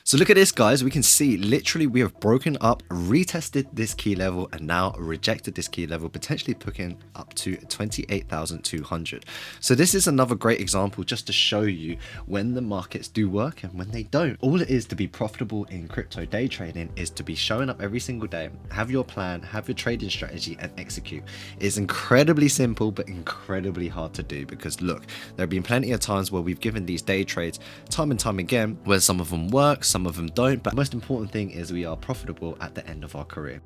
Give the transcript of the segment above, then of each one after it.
So look at this, guys. We can see literally we have broken up, retested this key level, and now rejected this key level, potentially pushing up to 28,200. So this is another great example just to show you when the markets do work and when they don't. All it is to be profitable in crypto day trading is to be showing up every single day, have your plan, have your trading strategy, and execute. It's incredibly simple, but incredibly hard to do because look, there have been plenty of times where we've given these day trades time and time again, where some of them work, some of them don't, but the most important thing is we are profitable at the end of our career.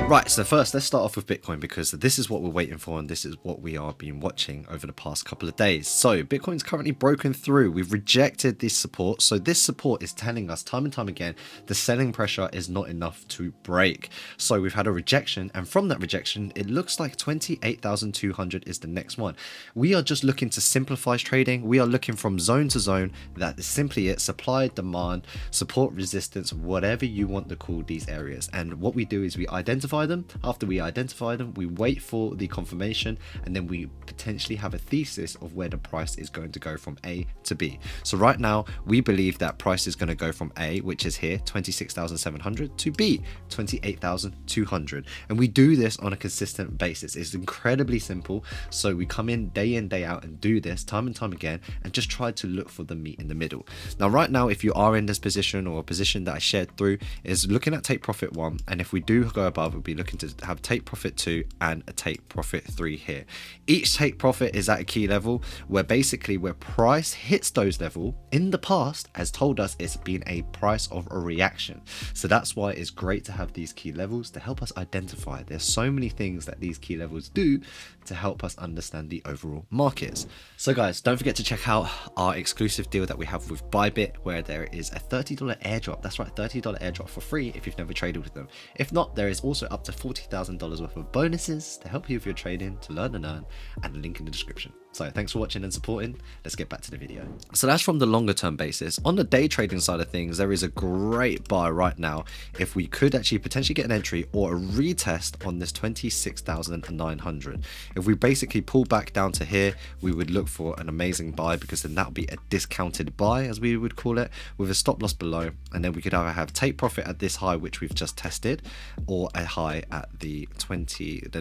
Right, so first let's start off with Bitcoin because this is what we're waiting for and this is what we are been watching over the past couple of days. So Bitcoin's currently broken through. We've rejected this support. So this support is telling us time and time again the selling pressure is not enough to break. So we've had a rejection, and from that rejection it looks like 28,200 is the next one. We are just looking to simplify trading. We are looking from zone to zone. That is simply it: supply, demand, support, resistance, whatever you want to call these areas. And what we do is we identify them. After we identify them, we wait for the confirmation, and then we potentially have a thesis of where the price is going to go from A to B. So right now we believe that price is going to go from A, which is here 26,700, to B 28,200, and we do this on a consistent basis. It's incredibly simple. So we come in day out and do this time and time again and just try to look for the meat in the middle. Now right now, if you are in this position or a position that I shared through, is looking at take profit 1, and if we do go above, we'll be looking to have take profit 2 and a take profit 3 here. Each take profit is at a key level where basically where price hits those level in the past has told us it's been a price of a reaction. So that's why it's great to have these key levels to help us identify. There's so many things that these key levels do to help us understand the overall markets. So guys, don't forget to check out our exclusive deal that we have with Bybit, where there is a $30 airdrop. That's right, $30 airdrop for free if you've never traded with them. If not, there is also up to $40,000 worth of bonuses to help you with your trading, to learn and earn, and a link in the description. So thanks for watching and supporting. Let's get back to the video. So that's from the longer term basis. On the day trading side of things, there is a great buy right now if we could actually potentially get an entry or a retest on this 26,900. If we basically pull back down to here, we would look for an amazing buy, because then that would be a discounted buy, as we would call it, with a stop loss below, and then we could either have take profit at this high which we've just tested, or a high at the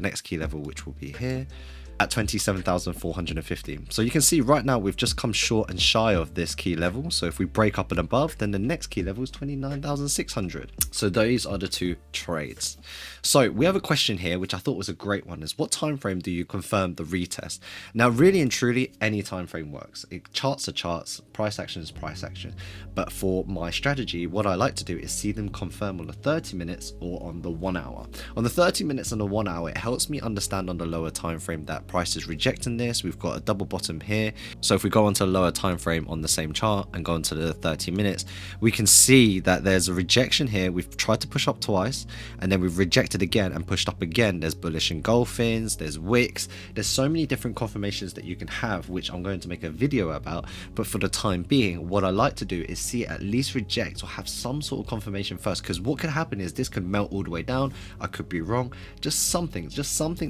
next key level, which will be here at 27,450. So you can see right now we've just come short and shy of this key level. So if we break up and above, then the next key level is 29,600. So those are the two trades. So we have a question here which I thought was a great one, is what time frame do you confirm the retest? Now really and truly, any time frame works. Charts are charts, price action is price action, but for my strategy, what I like to do is see them confirm on the 30 minutes or on the 1 hour. On the 30 minutes and the 1 hour, it helps me understand on the lower time frame that price is rejecting this. We've got a double bottom here. So if we go onto a lower time frame on the same chart and go into the 30 minutes, we can see that there's a rejection here. We've tried to push up twice and then we've rejected again and pushed up again. There's bullish engulfings, there's wicks, there's so many different confirmations that you can have, which I'm going to make a video about. But for the time being, what I like to do is see it at least reject or have some sort of confirmation first, because what could happen is this could melt all the way down. I could be wrong. Just something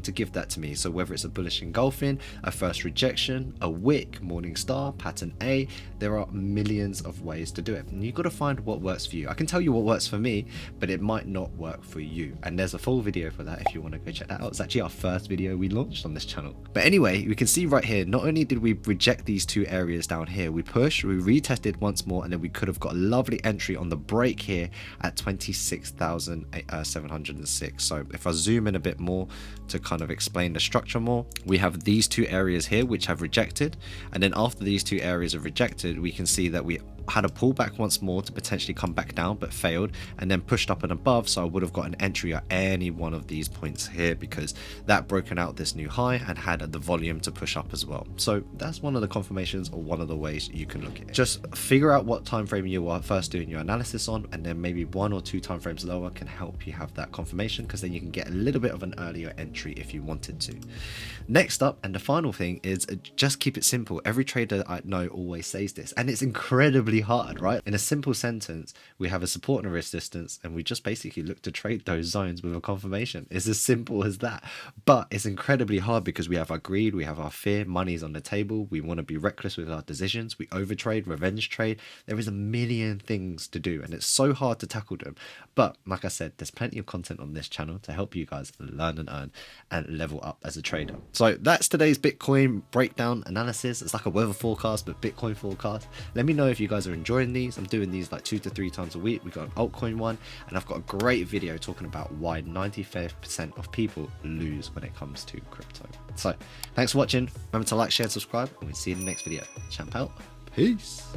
to give that to me. So whether it's a bullish engulfing, a first rejection, a wick, morning star, pattern A, there are millions of ways to do it, and you've got to find what works for you. I can tell you what works for me, but it might not work for you, and there's a full video for that if you want to go check that out. It's actually our first video we launched on this channel. But anyway, we can see right here, not only did we reject these two areas down here, we pushed, we retested once more, and then we could have got a lovely entry on the break here at 26,706. So if I zoom in a bit more to kind of explain the structure more, we have these two areas here which have rejected, and then after these two areas are rejected, we can see that we had a pullback once more to potentially come back down, but failed, and then pushed up and above. So I would have got an entry at any one of these points here, because that broken out this new high and had the volume to push up as well. So that's one of the confirmations, or one of the ways you can look at it. Just figure out what time frame you are first doing your analysis on, and then maybe 1 or 2 time frames lower can help you have that confirmation, because then you can get a little bit of an earlier entry if you wanted to. Next up, and the final thing, is just keep it simple. Every trader I know always says this, and it's incredibly incredibly hard, right? In a simple sentence, we have a support and a resistance, and we just basically look to trade those zones with a confirmation. It's as simple as that. But it's incredibly hard because we have our greed, we have our fear, money's on the table, we want to be reckless with our decisions, we overtrade, revenge trade. There is a million things to do, and it's so hard to tackle them. But like I said, there's plenty of content on this channel to help you guys learn and earn and level up as a trader. So that's today's Bitcoin breakdown analysis. It's like a weather forecast, but Bitcoin forecast. Let me know if you guys are enjoying these. I'm doing these like 2 to 3 times a week. We got an altcoin one, and I've got a great video talking about why 95% of people lose when it comes to crypto. So thanks for watching. Remember to like, share, subscribe, and we'll see you in the next video. Champ out. Peace.